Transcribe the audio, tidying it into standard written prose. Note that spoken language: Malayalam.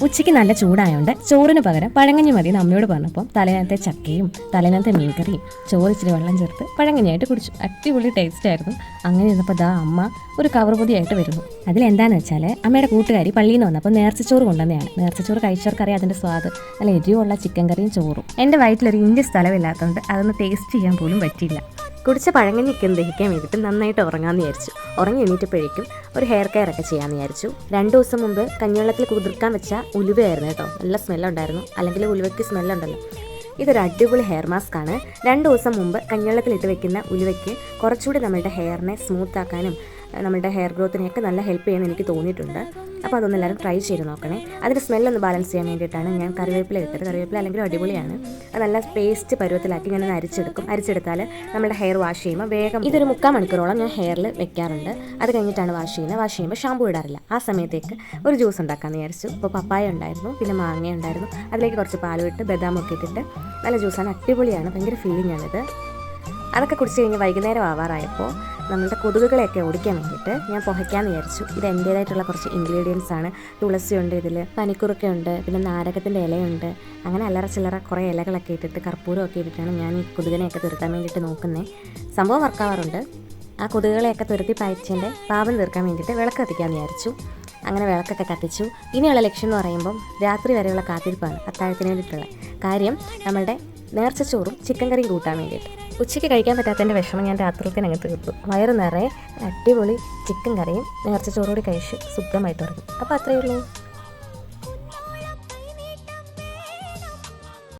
ഉച്ചയ്ക്ക് നല്ല ചൂടായതുകൊണ്ട് ചോറിന് പകരം പഴങ്കഞ്ഞി മതി എന്ന് അമ്മയോട് പറഞ്ഞപ്പോൾ തലേനകത്തെ ചക്കയും തലേനകത്തെ മീൻകറിയും ചോറിച്ചിരി വെള്ളം ചേർത്ത് പഴങ്കഞ്ഞിയായിട്ട് കുടിച്ചു. അടിപൊളി ടേസ്റ്റ് ആയിരുന്നു. അങ്ങനെ ഇരുന്നപ്പോൾ ദാ അമ്മ ഒരു കവർ പൊതിയായിട്ട് വരുന്നു. അതിലെന്താണെന്ന് വെച്ചാൽ അമ്മയുടെ കൂട്ടുകാരി പള്ളിയിൽ നിന്ന് വന്നപ്പോൾ നേർച്ചച്ചോറ് കൊണ്ടുവന്നതാണ്. നേർച്ചച്ചോറ് കഴിച്ചവർക്കറിയാം അതിൻ്റെ സ്വാദ്. നല്ല എരിവുള്ള ചിക്കൻ കറിയും ചോറും. എൻ്റെ വയറ്റിലൊരു ഇഞ്ച് സ്ഥലമില്ലാത്തതുകൊണ്ട് അതൊന്ന് ടേസ്റ്റ് ചെയ്യാൻ പോലും പറ്റിയില്ല. കുടിച്ച പഴങ്കഞ്ഞിക്ക് ദഹിക്കാൻ വേണ്ടിയിട്ട് നന്നായിട്ട് ഉറങ്ങാമെന്ന് വിചാരിച്ചു. ഉറങ്ങി എണീറ്റപ്പോഴേക്കും ഒരു ഹെയർ കെയർ ഒക്കെ ചെയ്യാമെന്ന് വിചാരിച്ചു. 2 ദിവസം മുമ്പ് കഞ്ഞിവെള്ളത്തിൽ കുതിർക്കാൻ വെച്ച ഉലുവയായിരുന്നു കേട്ടോ. നല്ല സ്മെല്ലുണ്ടായിരുന്നു. അല്ലെങ്കിൽ ഉലുവയ്ക്ക് സ്മെല്ലുണ്ടല്ലോ. ഇതൊരു അടിപൊളി ഹെയർ മാസ്ക് ആണ്. 2 ദിവസം മുമ്പ് കഞ്ഞിവെള്ളത്തിലിട്ട് വെക്കുന്ന ഉലുവയ്ക്ക് കുറച്ചുകൂടി നമ്മുടെ ഹെയറിനെ സ്മൂത്ത് ആക്കാനും നമ്മുടെ ഹെയർ ഗ്രോത്തിനെയൊക്കെ നല്ല ഹെൽപ്പ് ചെയ്യുമെന്ന് എനിക്ക് തോന്നിയിട്ടുണ്ട്. അപ്പോൾ അതൊന്ന് എല്ലാവരും ട്രൈ ചെയ്ത് നോക്കണേ. അതിൻ്റെ സ്മെല്ലൊന്ന് ബാലൻസ് ചെയ്യാൻ വേണ്ടിയിട്ടാണ് ഞാൻ കറിവേപ്പില ഇട്ടത്. കറിവേപ്പില അല്ലെങ്കിൽ അടിപൊളിയാണ്. അത് നല്ല പേസ്റ്റ് പരുവത്തിലാക്കി ഞാനൊന്ന് അരിച്ചെടുക്കും. അരിച്ചെടുത്താൽ നമ്മുടെ ഹെയർ വാഷ് ചെയ്യുമ്പോൾ വേഗം ഇതൊരു 3/4 മണിക്കൂറോളം ഞാൻ ഹെയറിൽ വെക്കാറുണ്ട്. അത് കഴിഞ്ഞിട്ടാണ് വാഷ് ചെയ്യുന്നത്. വാഷ് ചെയ്യുമ്പോൾ ഷാമ്പൂ ഇടാറില്ല. ആ സമയത്തേക്ക് ഒരു ജ്യൂസ് ഉണ്ടാക്കാമെന്ന് വിചാരിച്ചു. ഇപ്പോൾ പപ്പായ ഉണ്ടായിരുന്നു, പിന്നെ മാങ്ങ ഉണ്ടായിരുന്നു. അതിലേക്ക് കുറച്ച് പാലും ഇട്ട് ബദാമൊക്കെ ഇട്ടിട്ട് നല്ല ജ്യൂസാണ്. അടിപൊളിയാണ്. ഭയങ്കര ഫീലിംഗ് ആണിത്. അതൊക്കെ കുടിച്ച് കഴിഞ്ഞ് വൈകുന്നേരം ആവാറായപ്പോൾ നമ്മളുടെ കൊതുകുകളെയൊക്കെ ഓടിക്കാൻ വേണ്ടിയിട്ട് ഞാൻ പുകയ്ക്കാമെന്ന് വിചാരിച്ചു. ഇത് എൻ്റേതായിട്ടുള്ള കുറച്ച് ഇൻഗ്രീഡിയൻസ് ആണ്. തുളസിയുണ്ട്, ഇതിൽ പനിക്കുറുക്കയുണ്ട്, പിന്നെ നാരകത്തിൻ്റെ ഇലയുണ്ട്. അങ്ങനെ അല്ലറ ചില്ലറ കുറേ ഇലകളൊക്കെ ഇട്ടിട്ട് കർപ്പൂരമൊക്കെ ഇട്ടിട്ടാണ് ഞാൻ ഈ കൊതുകിനെയൊക്കെ തീർക്കാൻ വേണ്ടിയിട്ട് നോക്കുന്നത്. സംഭവം വർക്കാവാറുണ്ട്. ആ കൊതുകുകളെയൊക്കെ തുരത്തി പായച്ചതിൻ്റെ പാപം തീർക്കാൻ വേണ്ടിയിട്ട് വിളക്ക് കത്തിക്കാമെന്ന് വിചാരിച്ചു. അങ്ങനെ വിളക്കൊക്കെ കത്തിച്ചു. ഇനിയുള്ള ലക്ഷ്യം എന്ന് പറയുമ്പം രാത്രി വരെയുള്ള കാത്തിരിപ്പാണ്. അത്താഴത്തിന് വേണ്ടിയിട്ടുള്ള കാര്യം നമ്മളുടെ നേർച്ചച്ചോറും ചിക്കൻ കറിയും കൂട്ടാൻ വേണ്ടിയിട്ട്. ഉച്ചയ്ക്ക് കഴിക്കാൻ പറ്റാത്തതിൻ്റെ വിഷമം ഞാൻ രാത്രിയിൽ അങ്ങ് തീർത്തു. വയറ് നിറയെ അടിപൊളി ചിക്കൻ കറിയും നേർച്ചച്ചോറുകൂടി കഴിച്ച് സുഖമായിട്ട് ഉറങ്ങും. അപ്പോൾ അത്രയേ ഉള്ളൂ.